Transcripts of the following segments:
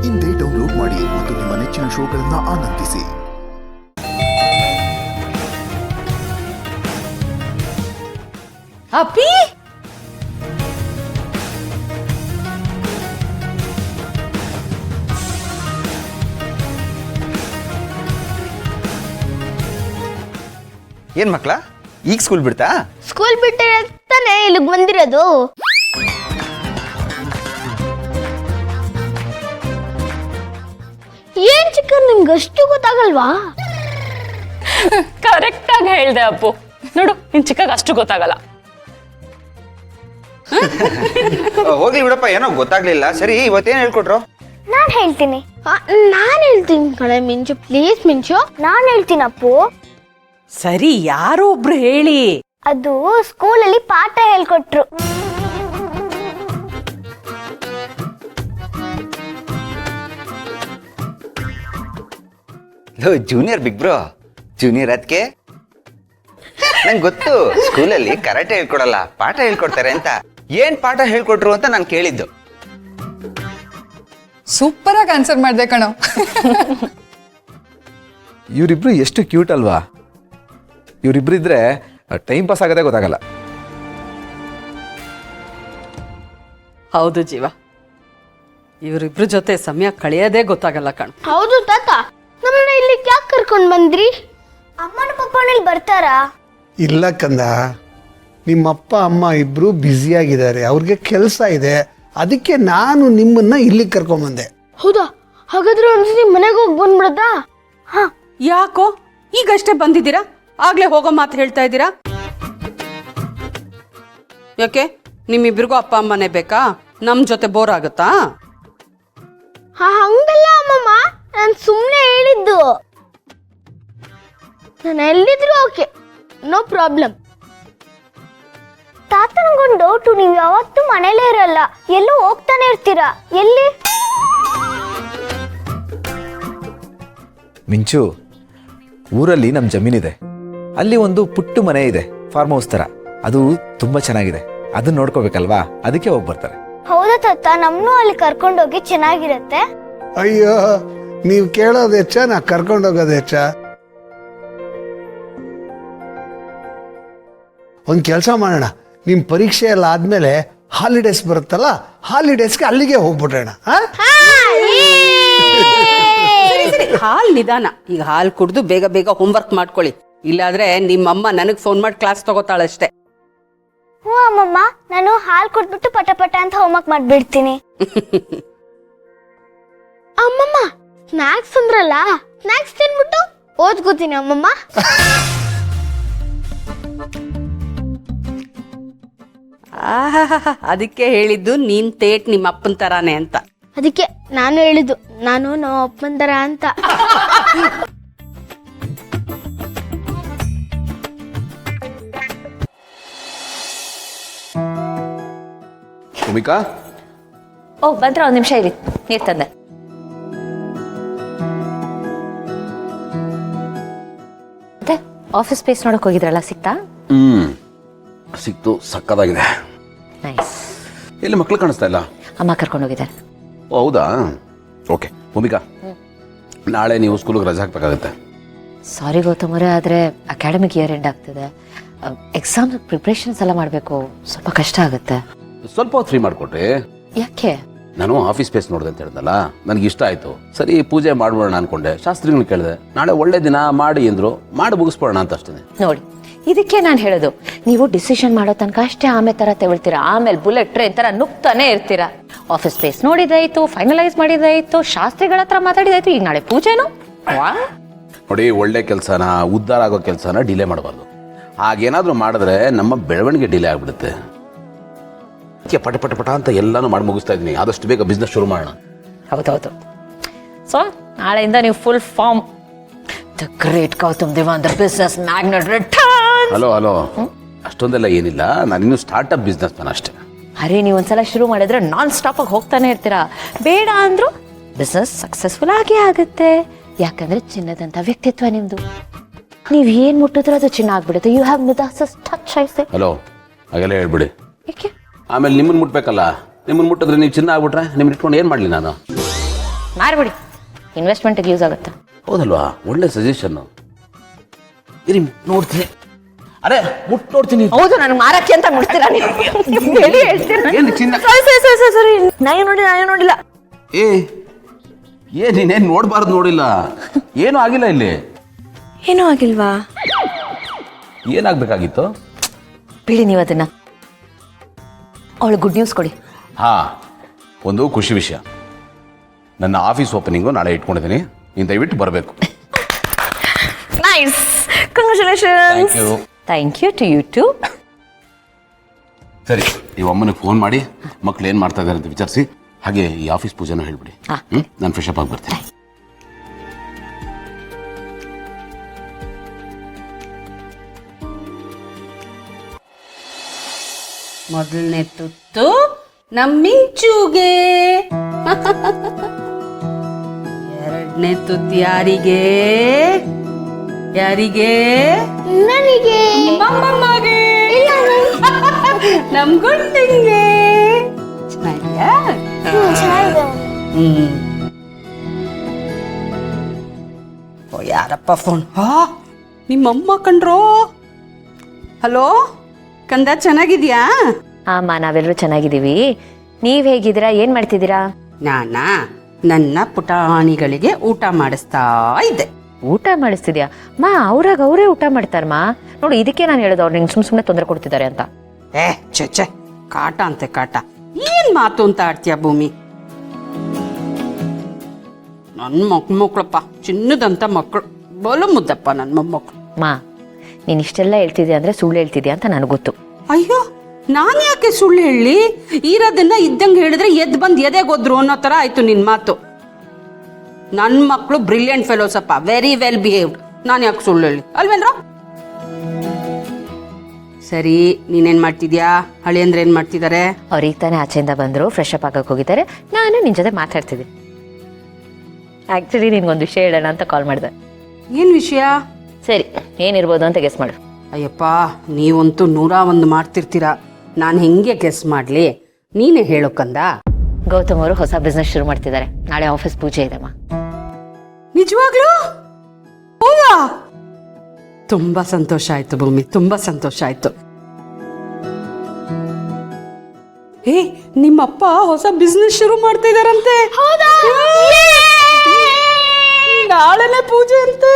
ಇಂದೇ ಡೌನ್ಲೋಡ್ ಮಾಡಿ ಮತ್ತು ನಿಮ್ಮ ನೆಚ್ಚಿನ ಶೋಗಳನ್ನು ಆನಂದಿಸಿ. ಅಪ್ಪಿ, ಏನ್ ಮಕ್ಳ ಈಗ ಸ್ಕೂಲ್ ಬಿಡ್ತಾ? ಸ್ಕೂಲ್ ಬಿಟ್ಟಿರತ್ತಾನೆ ಇಲ್ಲಿಗೆ ಬಂದಿರೋದು. ಏನ್ ಚಿಕನ್ ನಿಮ್ಗೆ ಅಷ್ಟು ಗೊತ್ತಾಗಲ್ವಾ? ಕರೆಕ್ಟ್ ಆಗಿ ಹೇಳ್ದೆ ಅಪ್ಪು. ನೋಡು, ನಿನ್ ಚಿಕ್ಕಾಗ ಅಷ್ಟು ಗೊತ್ತಾಗಲ್ಲ. ಹೋಗ್ಲಿ ಬಿಡಪ್ಪ, ಏನೋ ಗೊತ್ತಾಗ್ಲಿಲ್ಲ. ಸರಿ, ಇವತ್ತೇನ್ ಹೇಳ್ಕೊಟ್ರು? ನಾನ್ ಹೇಳ್ತೀನಿ ಕಣೆ ಮಿಂಚು. ಪ್ಲೀಸ್ ಮಿಂಚು, ನಾನ್ ಹೇಳ್ತೀನಿ ಅಪ್ಪು. ಸರಿ, ಯಾರೋ ಒಬ್ರು ಹೇಳಿ. ಅದು ಸ್ಕೂಲಲ್ಲಿ ಪಾಠ ಹೇಳ್ಕೊಟ್ರು. ಜೂನಿಯರ್ ಬಿಗ್ ಬ್ರೋ, ಜೂನಿಯರ್ ಅದಕ್ಕೆ ನಂಗೆ ಗೊತ್ತು. ಸ್ಕೂಲಲ್ಲಿ ಕರಾಟೆ ಹೇಳ್ಕೊಡಲ್ಲ, ಪಾಠ ಹೇಳ್ಕೊಡ್ತಾರೆ ಅಂತ. ಏನ್ ಪಾಠ ಹೇಳ್ಕೊಟ್ರು ಅಂತ ನಾನು ಕೇಳಿದ್ದು. ಸೂಪರ್ ಆಗಿ ಆನ್ಸರ್ ಮಾಡ್ದೆ ಕಣೋ. ಇವರಿಬ್ರು ಎಷ್ಟು ಕ್ಯೂಟ್ ಅಲ್ವಾ? ಇವರಿಬ್ರು ಇದ್ರೆ ಟೈಮ್ ಪಾಸ್ ಆಗೋದೇ ಗೊತ್ತಾಗಲ್ಲ. ಹೌದು ಜೀವ, ಇವರಿಬ್ರ ಜೊತೆ ಸಮಯ ಕಳೆಯೋದೇ ಗೊತ್ತಾಗಲ್ಲ ಕಣ್. ಹೌದು ತಾತ, ನಮ್ಮನ್ನ ಇಲ್ಲಿ ಯಾಕೆ ಕರ್ಕೊಂಡ್ ಬಂದ್ರಿ? ಅಮ್ಮನ ಪಪ್ಪನಲ್ಲಿ ಬರ್ತಾರಾ? ಇಲ್ಲ ಕಂದ, ನಿಮ್ಮಪ್ಪ ಅಮ್ಮ ಇಬ್ರು ಬ್ಯುಸಿಯಾಗಿದ್ದಾರೆ, ಅವ್ರಿಗೆ ಕೆಲಸ ಇದೆ. ಅದಕ್ಕೆ ನಾನು ನಿಮ್ಮನ್ನ ಇಲ್ಲಿಗೆ ಕರ್ಕೊಂಬಂದೆ. ಹೌದಾ? ಹಾಗಾದ್ರೆ ಒಂದ್ಸತಿ ಮನೆಗೆ ಹೋಗಿ ಬಂದ್ಬಿಡದಾ? ಹಾ. ಯಾಕೋ ಈಗಷ್ಟೇ ಬಂದಿದ್ದೀರಾ? ಆಗ್ಲೇ ಹೋಗೋ ಮಾತು ಹೇಳ್ತಾ ಇದ್ದೀರಾ? ಯಾಕೆ ನಿಮ್ಮಿಬ್ರಿಗೂ ಅಪ್ಪ ಅಮ್ಮನೇ ಬೇಕಾ? ನಮ್ ಜೊತೆ ಬೋರ್ ಆಗುತ್ತಾ? ಹಂಗಲ್ಲ ಅಮ್ಮಮ್ಮ, ನಾನು ಸುಮ್ಮನೆ ಹೇಳಿದ್ದು. ನಾನು ಎಲ್ಲಿದ್ರು ಓಕೆ, ನೋ ಪ್ರಾಬ್ಲಮ್. ತಾತ, ನಂಗೊಂದು ಡೌಟು. ನೀವು ಯಾವತ್ತೂ ಮನೇಲೇ ಇರಲ್ಲ, ಎಲ್ಲೂ ಹೋಗ್ತಾನೆ ಇರ್ತೀರಾ, ಎಲ್ಲಿ? ಮಿಂಚು, ಊರಲ್ಲಿ ನಮ್ಮ ಜಮೀನಿದೆ. ಅಲ್ಲಿ ಒಂದು ಪುಟ್ಟು ಮನೆ ಇದೆ, ಫಾರ್ಮ್ ಹೌಸ್ ಥರ. ಅದು ತುಂಬ ಚೆನ್ನಾಗಿದೆ. ಅದನ್ನ ನೋಡ್ಕೋಬೇಕಲ್ವಾ, ಅದಕ್ಕೆ ಹೋಗಿ ಬರ್ತಾರೆ. ಹೌದಾ ತಾತ, ನಮ್ಮನ್ನೂ ಅಲ್ಲಿ ಕರ್ಕೊಂಡೋಗಿ, ಚೆನ್ನಾಗಿರತ್ತೆ. ಅಯ್ಯೋ, ನೀವು ಕೇಳೋದು ಹೆಚ್ಚ, ನಾ ಕರ್ಕೊಂಡೋಗೋದು ಹೆಚ್ಚ? ಒಂದು ಕೆಲಸ ಮಾಡೋಣ, ನಿಮ್ಮ ಪರೀಕ್ಷೆ ಎಲ್ಲ ಆದ್ಮೇಲೆ ಹಾಲಿಡೇಸ್ ಬರುತ್ತಲ್ಲ, ಹಾಲಿಡೇಸ್ಗೆ ಅಲ್ಲಿಗೆ ಹೋಗ್ಬಿಡೋಣ. ಹಾಲ್ ನಿಧಾನ. ಈಗ ಹಾಲ್ ಕುಡ್ದು ಬೇಗ ಬೇಗ ಹೋಮ್ವರ್ಕ್ ಮಾಡ್ಕೊಳ್ಳಿ, ಇಲ್ಲಾದ್ರೆ ನಿಮ್ಮಮ್ಮ ನನಗ್ ಫೋನ್ ಮಾಡಿ ಕ್ಲಾಸ್ ತಗೋತಾಳಷ್ಟೇ. ಹ್ಞೂ ಅಮ್ಮಮ್ಮ, ನಾನು ಹಾಲು ಕೊಟ್ಬಿಟ್ಟು ಪಟ ಪಟ ಅಂತ ಹೋಮ್ವರ್ಕ್ ಮಾಡ್ಬಿಡ್ತೀನಿ. ಅಮ್ಮಮ್ಮ, ಸ್ನಾಕ್ಸ್ ಅಂದ್ರಲ್ಲ, ಸ್ನಾಕ್ಸ್ ತಿನ್ಬಿಟ್ಟು ಓದ್ಕೋತೀನಿ ಅಮ್ಮಮ್ಮ. ಅದಕ್ಕೆ ಹೇಳಿದ್ದು ನೀನ್ ತೇಟ್ ನಿಮ್ಮ ಅಪ್ಪನ ತರಾನೆ ಅಂತ. ಅದಕ್ಕೆ ನಾನು ಹೇಳಿದ್ದು, ನಾನು ನಮ್ಮ ಅಪ್ಪನ ಥರ ಅಂತ. ಭೂಮಿಕಾ, ಓ ಬಂದ್ರ, ಒಂದು ನಿಮಿಷ ಇರಿ, ನೀರು ತಂದೆ. ಮತ್ತೆ ಆಫೀಸ್ ಸ್ಪೇಸ್ ನೋಡಕ್ ಹೋಗಿದ್ರಲ್ಲ, ಸಿಕ್ತಾ? ಸಿಕ್ತು, ಸಕ್ಕದಾಗಿದೆ. ನೈಸ್. ಎಲ್ಲಿ ಮಕ್ಳು ಕಾಣಿಸ್ತಾ ಇಲ್ಲ? ಅಮ್ಮ ಕರ್ಕೊಂಡು ಹೋಗಿದ್ದಾರೆ. ಓ ಹೌದಾ? ಓಕೆ ಭೂಮಿಕಾ, ನಾಳೆ ನೀವು ಸ್ಕೂಲಿಗೆ ರಜೆ ಹಾಕ್ಬೇಕಾಗುತ್ತೆ. ಸಾರಿ ಗೌತಮರೇ, ಆದರೆ ಅಕಾಡೆಮಿಕ್ ಇಯರ್ ಎಂಡ್ ಆಗ್ತದೆ. ಎಕ್ಸಾಮ್ ಪ್ರಿಪ್ರೇಷನ್ಸ್ ಎಲ್ಲ ಮಾಡಬೇಕು, ಸ್ವಲ್ಪ ಕಷ್ಟ ಆಗುತ್ತೆ. ಸ್ವಲ್ಪ ಹೊತ್ತು ಫ್ರೀ ಮಾಡಿಕೊಟ್ರಿ. ಯಾಕೆ? ನಾನು ಆಫೀಸ್ ಸ್ಪೇಸ್ ನೋಡಿದೆ ಅಂತ ಹೇಳಿದ್ನಲ್ಲ, ನನಗೆ ಇಷ್ಟ ಆಯಿತು. ಸರಿ, ಪೂಜೆ ಮಾಡ್ಬೋಣ ಅನ್ಕೊಂಡೆ. ಶಾಸ್ತ್ರಿಗಳನ್ನ ಕೇಳಿದೆ, ನಾಳೆ ಒಳ್ಳೆ ದಿನ ಮಾಡಿ ಅಂದರು, ಮಾಡಿ ಮುಗಿಸ್ಬೋಣ ಅಂತ ಅಷ್ಟೇ. ನೋಡಿ, ಇದಕ್ಕೆ ನಾನು ಹೇಳೋದು, ನೀವು ಡಿಸಿಷನ್ ಮಾಡೋ ತನಕ ಅಷ್ಟೇ ಆಮೇಲೆ ತರ ತೆವಳ್ತೀರಾ, ಆಮೇಲೆ ಬುಲೆಟ್ ಟ್ರೈನ್ ತರ ನುಗ್ತಾನೆ ಇರ್ತೀರಾ. ಆಫೀಸ್ ಸ್ಪೇಸ್ ನೋಡಿದಾಯ್ತು, ಫೈನಲೈಸ್ ಮಾಡಿದಾಯ್ತು, ಶಾಸ್ತ್ರಿಗಳ ಹತ್ರ ಮಾತಾಡಿದಾಯ್ತು, ಈಗ ನಾಳೆ ಪೂಜೆನು. ನೋಡಿ, ಒಳ್ಳೆ ಕೆಲಸನ, ಉದ್ಧಾರ ಆಗೋ ಕೆಲಸನ ಡಿಲೇ ಮಾಡಬಾರ್ದು. ಹಾಗೇನಾದರೂ ಮಾಡಿದ್ರೆ ನಮ್ಮ ಬೆಳವಣಿಗೆ ಡಿಲೇ ಆಗ್ಬಿಡುತ್ತೆ. ಪಟ ಪಟ ಪಟ ಅಂತ ಎಲ್ಲಾನು ಮಾಡಿ ಮುಗಿಸ್ತಾ ಇದ್ದೀನಿ. ಆದಷ್ಟು ಬೇಗ ಬಿಸ್ನೆಸ್ ಶುರು ಮಾಡೋಣ. ಹೌದೌದು. ಸೊ ನಾಳೆಯಿಂದ ನೀವು full form. The great Gautam Devan, the business magnet returns. Hello hello, ಅಷ್ಟೊಂದೆಲ್ಲ ಏನಿಲ್ಲ, ನಾನಿನ್ನು ಸ್ಟಾರ್ಟ್ಅಪ್ ಬಿಸ್ನೆಸ್ ಮ್ಯಾನ್ ಅಷ್ಟೇ. ಅರೆ, ನೀವು ಒಂದ್ಸಲ ಶುರು ಮಾಡಿದ್ರೆ ನಾನ್ ಸ್ಟಾಪ್ ಆಗಿ ಹೋಗ್ತಾನೆ ಇರ್ತೀರಾ. ಬೇಡ ಅಂದ್ರು ಬಿಸ್ನೆಸ್ ಸಕ್ಸಸ್ಫುಲ್ ಆಗೇ ಆಗುತ್ತೆ. ಯಾಕಂದ್ರೆ ಚಿನ್ನದಂತ ವ್ಯಕ್ತಿತ್ವ ನಿಮ್ದು. ನೀವ್ ಏನ್ ಮುಟ್ಟಿದ್ರೆ ಅದು ಚಿನ್ನ ಆಗ್ಬಿಡುತ್ತೆ. You have Midas's touch. ಐಸೆ ಹಲೋ, ಹಾಗೆಲ್ಲ ಹೇಳ್ಬಿಡಿ. ಯಾಕೆ? ಆಮೇಲೆ ನಿಮ್ಮನ್ನ ಮುಟ್ಬೇಕಲ್ಲ, ನಿಮ್ಮನ್ನ ಮುಟ್ಟಿದ್ರೆ ನೀವು ಚಿನ್ನ ಆಗ್ಬಿಟ್ರೆ ನಿಮ್ಮನ್ನ ಇಟ್ಕೊಂಡು ಏನು ಮಾಡಲಿ ನಾನು? ಮಾರ್ಬಿಡಿ, ಇನ್ವೆಸ್ಟ್ಮೆಂಟ್ಗೆ ಯೂಸ್ ಆಗುತ್ತೆ. ಹೌದಲ್ವಾ? ಒಳ್ಳೆ ಸಜೆಷನ್. ಇರಿ ನೋಡ್ತೀನಿ. ಅರೆ ಮುಟ್ ನೋಡ್ತೀನಿ. ಹೌದು, ನನಗೆ ಮಾರಕ್ಕೆ ಅಂತ ಮುಡ್ತೀರಾ ನೀವು? ಹೇಳಿ ಹೇಳ್ತೀರಾ? ಏನು ಚಿನ್ನ? ಸರಿ ನಾಯಿ ನೋಡಿಲ್ಲ. ನೀನೇನು ನೋಡ್ಬಾರ್ದು, ನೋಡಿಲ್ಲ. ಏನೂ ಆಗಿಲ್ಲ ಇಲ್ಲಿ. ಏನೂ ಆಗಿಲ್ವಾ? ಏನಾಗಬೇಕಾಗಿತ್ತು? ಬಿಡಿ ನೀವು ಅದನ್ನ. ಅವಳು ಗುಡ್ ನ್ಯೂಸ್ ಕೊಡಿ. ಒಂದು ಖುಷಿ ವಿಷಯ. ನನ್ನ ಆಫೀಸ್ ಓಪನಿಂಗು ನಾಳೆ ಇಟ್ಕೊಂಡಿದ್ದೀನಿ. ನೀನು ದಯವಿಟ್ಟು ಬರಬೇಕು. Nice, congratulations. Thank you to you too. ಸರಿ, ನೀವು ಅಮ್ಮನಿಗೆ ಫೋನ್ ಮಾಡಿ ಮಕ್ಳು ಏನು ಮಾಡ್ತಾ ಇದ್ದಾರೆ ಅಂತ ವಿಚಾರಿಸಿ, ಹಾಗೆ ಈ ಆಫೀಸ್ ಪೂಜೆನೂ ಹೇಳ್ಬಿಡಿ. ನಾನು ಫ್ರೆಶ್ ಅಪ್ ಆಗಿ ಬರ್ತೀನಿ. ಮೊದಲನೇ ತುತ್ತು ನಮ್ ಮಿಂಚುಗೆ, ಎರಡನೇ ತುತ್ತು ಯಾರಿಗೆ? ನನಗೆ. ಮಮ್ಮಮ್ಮಗೆ. ನಮ್ ಗುಂಡಿಂಗೆ. ಚೆನ್ನಾಗಿದ್ಯಾ? ಚೆನ್ನಾಗಿದೆ. ಓ, ಯಾರಪ್ಪ ಫೋನ್? ನಿಮ್ಮಮ್ಮ ಕಣ್ರೋ. ಹಲೋ ಕಂದ, ಚೆನ್ನಾಗಿದ್ಯಾ? ಅಮ್ಮ, ನಾವೆಲ್ಲರೂ ಚೆನ್ನಾಗಿದ್ದೀವಿ. ನೀವ್ ಹೇಗಿದ್ದೀರಾ? ಏನ್ ಮಾಡ್ತಿದ್ದೀರಾ? ನನ್ನ ಪುಟಾಣಿಗಳಿಗೆ ಊಟ ಮಾಡಿಸ್ತಾ ಇದ್ದೆ. ಊಟ ಮಾಡಿಸ್ತಿದ್ಯಾ? ಮಾ, ಅವ್ರಾಗ ಅವರೇ ಊಟ ಮಾಡ್ತಾರಮ್ಮ. ನೋಡು, ಇದಕ್ಕೆ ನಾನು ಹೇಳೋದು ಅವ್ರು ನಿಂಗೆ ಸುಮ್ಮನೆ ತೊಂದರೆ ಕೊಡ್ತಿದ್ದಾರೆ ಅಂತ. ಛೆ, ಕಾಟ ಅಂತೆ ಕಾಟ. ಏನ್ ಮಾತು ಅಂತ ಆಡ್ತೀಯ ಭೂಮಿ? ನನ್ನ ಮಕ್ಕಳಪ್ಪ, ಚಿನ್ನದಂತ ಮಕ್ಕಳು, ಬಲು ಮುದ್ದಪ್ಪ ನನ್ನ ಮೊಮ್ಮಕ್ಕಳು. ಮಾ, ನೀನ್ ಇಷ್ಟೆಲ್ಲ ಹೇಳ್ತಿದ್ಯಾ ಅಂದ್ರೆ ಸುಳ್ಳು ಹೇಳ್ತಿದ್ಯಾ ಅಂತ ನನಗೆ ಗೊತ್ತು. ಅಯ್ಯೋ, ನಾನು ಯಾಕೆ ಸುಳ್ಳು ಹೇಳಿ? ಇರೋದನ್ನ ಇದ್ದಂಗೆ ಹೇಳಿದ್ರೆ ಎದ್ದು ಬಂದು ಎದೆಗೋದ್ರು ಅನ್ನೋ ತರ ಆಯ್ತು ನಿನ್ ಮಾತು. ನನ್ನ ಮಕ್ಕಳು ಬ್ರಿಲಿಯಂಟ್ ಫೆಲೋಸ್ ಅಪ್ಪ, ವೆರಿ ವೆಲ್ ಬಿಹೇವ್ಡ್. ನಾನು ಯಾಕೆ ಸುಳ್ಳು ಹೇಳಿ ಅಲ್ವೇಂದ್ರ? ಸರಿ, ನೀನೇನ್ ಮಾಡ್ತಿದ್ಯಾ? ಹಳಿಯಂದ್ರೆ ಏನ್ ಮಾಡ್ತಿದ್ದಾರೆ? ಅವ್ರಿಗೆ ತಾನೇ ಆಚೆಯಿಂದ ಬಂದ್ರು, ಫ್ರೆಶ್ ಅಪ್ ಆಗಕ್ಕೆ ಹೋಗಿದ್ದಾರೆ. ನಾನು ನಿನ್ ಜೊತೆ ಮಾತಾಡ್ತಿದ್ದೆ. ಆಕ್ಚುಲಿ ನಿನ್ಗೊಂದು ವಿಷಯ ಹೇಳೋಣ ಅಂತ ಕಾಲ್ ಮಾಡಿದೆ. ಏನ್ ವಿಷಯ? ಸರಿ, ಏನಿರ್ಬೋದು ಅಂತ ಗೆಸ್ ಮಾಡು. ಅಯ್ಯಪ್ಪ, ನೀವಂತೂ 101 ಮಾಡ್ತಿರ್ತೀರಾ. ನಾನು ಹೆಂಗೆ ಗೆಸ್ ಮಾಡ್ಲಿ? ನೀನೇ ಹೇಳು ಕಂದ. ಗೌತಮ್ ಅವರು ಹೊಸ ಬಿಸ್ನೆಸ್ ಶುರು ಮಾಡ್ತಿದ್ದಾರೆ. ನಾಳೆ ಆಫೀಸ್ ಪೂಜೆ ಇದೆಮ್ಮ. ನಿಜವಾಗ್ಲೂ? ಹೌದಾ? ತುಂಬಾ ಸಂತೋಷ ಆಯ್ತು ಭೂಮಿ, ತುಂಬಾ ಸಂತೋಷ ಆಯ್ತು. ನಿಮ್ಮಪ್ಪ ಹೊಸ ಬಿಸ್ನೆಸ್ ಶುರು ಮಾಡ್ತಾ ಇದಾರಂತೆ. ನಾಳೆನೆ ಪೂಜೆ ಅಂತೆ.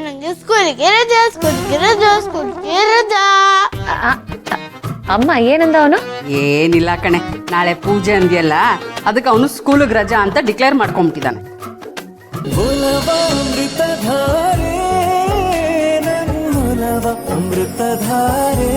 ನಂಗೆ ಸ್ಕೂಲಿಗೆ ರಜಾ. ಅಮ್ಮ, ಏನಂದ ಅವನು? ಏನಿಲ್ಲ ಕಣೆ, ನಾಳೆ ಪೂಜೆ ಅಂದ್ಯಲ್ಲ, ಅದಕ್ಕೆ ಅವನು ಸ್ಕೂಲಿಗೆ ರಜಾ ಅಂತ ಡಿಕ್ಲೇರ್ ಮಾಡ್ಕೊಂಡ್ಬಿಟ್ಟಿದ್ದಾನೆ. ಅಮೃತಧಾರೆ